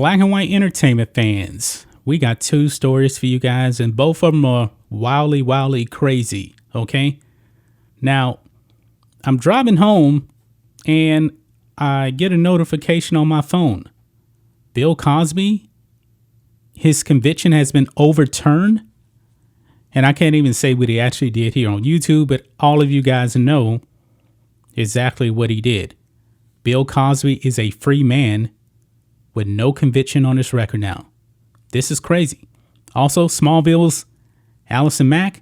Black and white entertainment fans, we got two stories for you guys, and both of them are wildly crazy, okay? Now, I'm driving home, and I get a notification on my phone. Bill Cosby, his conviction has been overturned. And I can't even say what he actually did here on YouTube, but all of you guys know exactly what he did. Bill Cosby is a free man with no conviction on his record now. This is crazy. Also, Smallville's Allison Mack,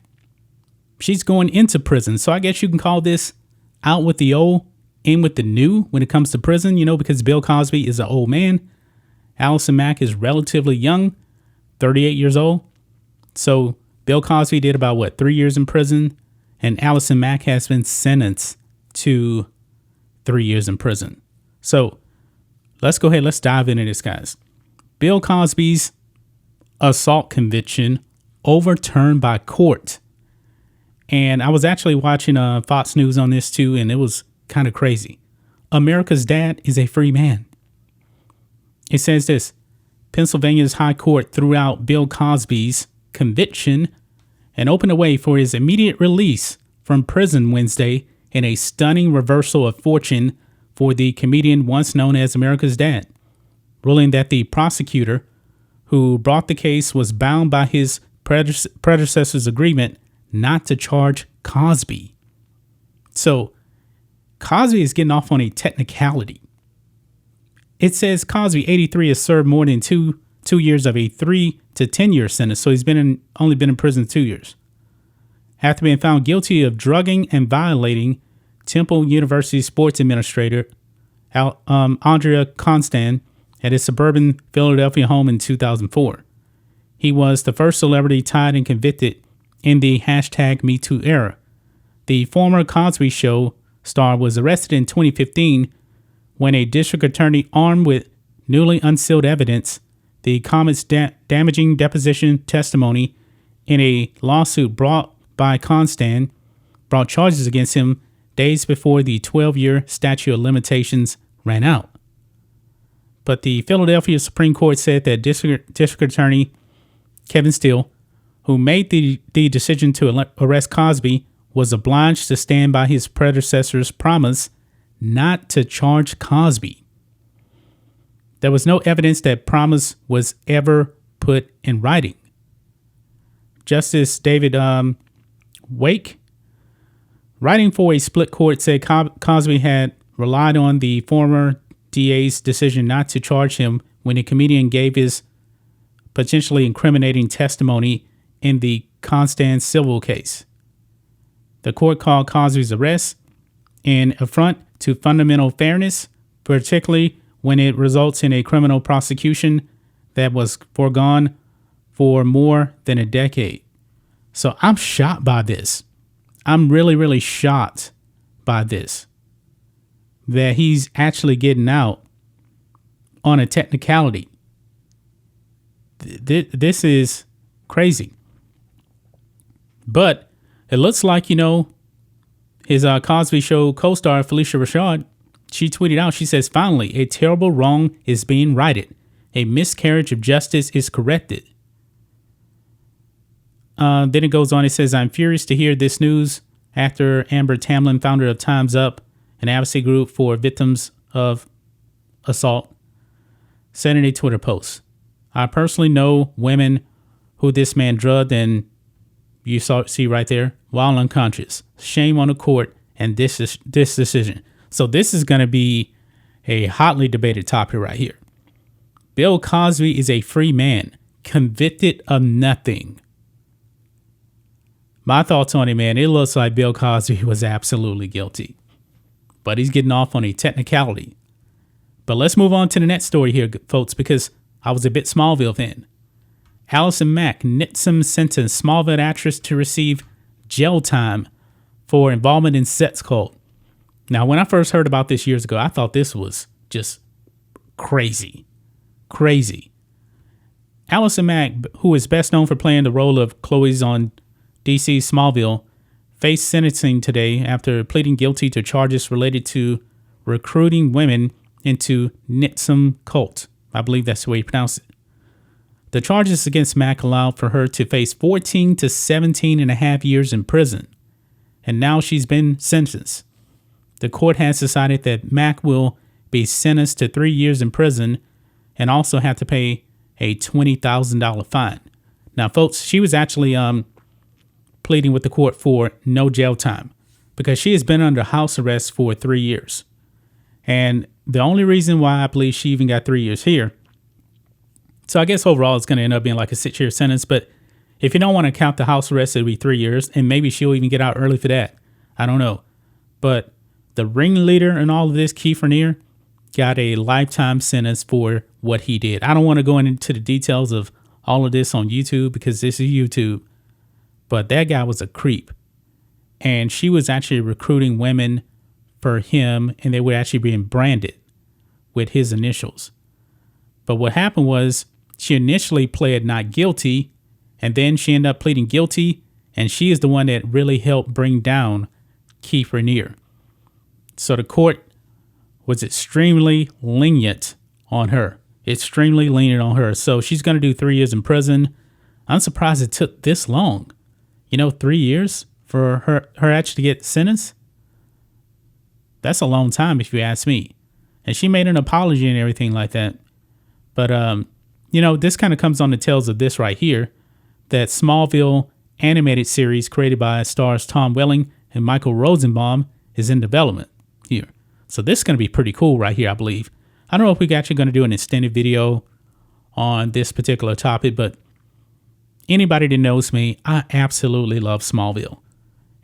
she's going into prison. So I guess you can call this out with the old, in with the new when it comes to prison, because Bill Cosby is an old man. Allison Mack is relatively young, 38 years old. So Bill Cosby did about 3 years in prison, and Allison Mack has been sentenced to 3 years in prison. So let's go ahead. Let's dive into this, guys. Bill Cosby's assault conviction overturned by court. And I was actually watching Fox News on this too, and it was kind of crazy. America's dad is a free man. It says this: Pennsylvania's High Court threw out Bill Cosby's conviction and opened a way for his immediate release from prison Wednesday in a stunning reversal of fortune for the comedian once known as America's dad, ruling that the prosecutor who brought the case was bound by his predecessor's agreement not to charge Cosby. So Cosby is getting off on a technicality. It says Cosby, 83, has served more than two years of a 3 to 10 year sentence. So he's only been in prison 2 years. After being found guilty of drugging and violating Temple University sports administrator Andrea Constant at his suburban Philadelphia home in 2004. He was the first celebrity tied and convicted in the #MeToo era. The former Cosby Show star was arrested in 2015 when a district attorney armed with newly unsealed evidence, the comet's damaging deposition testimony in a lawsuit brought by Constant, brought charges against him days before the 12-year statute of limitations ran out. But the Philadelphia Supreme Court said that District Attorney Kevin Steele, who made the decision to arrest Cosby, was obliged to stand by his predecessor's promise not to charge Cosby. There was no evidence that promise was ever put in writing. Justice David Wake, writing for a split court, said Cosby had relied on the former DA's decision not to charge him when the comedian gave his potentially incriminating testimony in the Constant civil case. The court called Cosby's arrest an affront to fundamental fairness, particularly when it results in a criminal prosecution that was foregone for more than a decade. So I'm shocked by this. I'm really shocked by this, that he's actually getting out on a technicality. This is crazy. But it looks like, his Cosby Show co-star Felicia Rashad, she tweeted out, she says, "Finally, a terrible wrong is being righted. A miscarriage of justice is corrected." Then it goes on, it says, "I'm furious to hear this news." Actor Amber Tamlin, founder of Time's Up, an advocacy group for victims of assault, said in a Twitter post, "I personally know women who this man drugged, and you see right there, while unconscious. Shame on the court and this decision." So this is going to be a hotly debated topic right here. Bill Cosby is a free man, convicted of nothing. My thoughts on it, man, it looks like Bill Cosby was absolutely guilty. But he's getting off on a technicality. But let's move on to the next story here, folks, because I was a bit Smallville fan. Allison Mack, Nixon sentenced Smallville actress to receive jail time for involvement in sex cult. Now, when I first heard about this years ago, I thought this was just crazy. Allison Mack, who is best known for playing the role of Chloe's on DC's Smallville, faced sentencing today after pleading guilty to charges related to recruiting women into Nixon cult. I believe that's the way you pronounce it. The charges against Mack allowed for her to face 14 to 17 and a half years in prison. And now she's been sentenced. The court has decided that Mack will be sentenced to 3 years in prison and also have to pay a $20,000 fine. Now, folks, she was actually pleading with the court for no jail time because she has been under house arrest for 3 years. And the only reason why I believe she even got 3 years here, so I guess overall it's going to end up being like a 6-year sentence. But if you don't want to count the house arrest, it'll be 3 years. And maybe she'll even get out early for that. I don't know. But the ringleader in all of this, Kiefer Neer, got a lifetime sentence for what he did. I don't want to go into the details of all of this on YouTube because this is YouTube. But that guy was a creep. And she was actually recruiting women for him, and they were actually being branded with his initials. But what happened was she initially pled not guilty, and then she ended up pleading guilty, and she is the one that really helped bring down Kiefer Neer. So the court was extremely lenient on her. So she's going to do 3 years in prison. I'm surprised it took this long. 3 years for her actually to get sentenced. That's a long time if you ask me. And she made an apology and everything like that. But, this kind of comes on the tails of this right here. That Smallville animated series created by stars Tom Welling and Michael Rosenbaum is in development here. So this is going to be pretty cool right here, I believe. I don't know if we're actually going to do an extended video on this particular topic, but anybody that knows me, I absolutely love Smallville.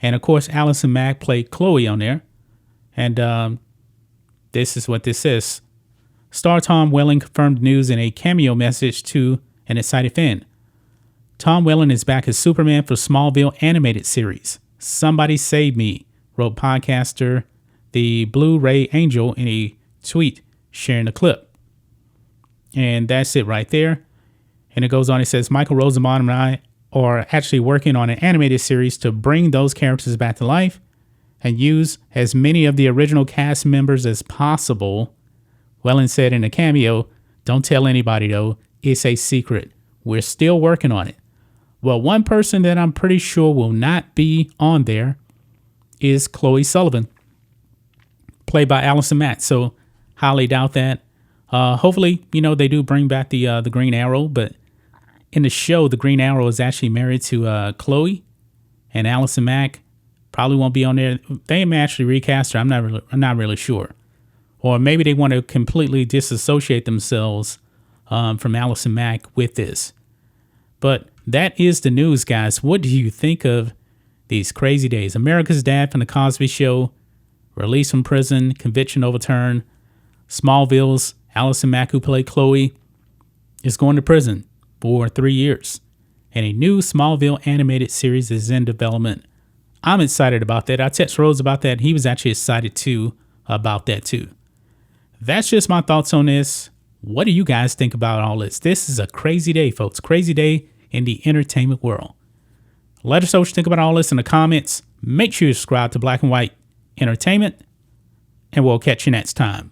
And of course, Allison Mack played Chloe on there. And this is what this says. Star Tom Welling confirmed news in a cameo message to an excited fan. Tom Welling is back as Superman for Smallville animated series. Somebody save me, wrote podcaster the Blu-ray Angel in a tweet sharing the clip. And that's it right there. And it goes on, it says, Michael Rosenbaum and I are actually working on an animated series to bring those characters back to life and use as many of the original cast members as possible. Welling said in a cameo, don't tell anybody though, it's a secret. We're still working on it. Well, one person that I'm pretty sure will not be on there is Chloe Sullivan, played by Allison Mack. So highly doubt that. Hopefully, they do bring back the Green Arrow, but in the show, the Green Arrow is actually married to Chloe, and Allison Mack probably won't be on there. They may actually recast her. I'm not really sure. Or maybe they want to completely disassociate themselves from Allison Mack with this. But that is the news, guys. What do you think of these crazy days? America's Dad from the Cosby Show, released from prison, conviction overturned. Smallville's Allison Mack, who played Chloe, is going to prison for 3 years. And a new Smallville animated series is in development. I'm excited about that. I text Rose about that. He was actually excited too about that too. That's just my thoughts on this. What do you guys think about all this? This is a crazy day, folks. Crazy day in the entertainment world. Let us know what you think about all this in the comments. Make sure you subscribe to Black and White Entertainment, and we'll catch you next time.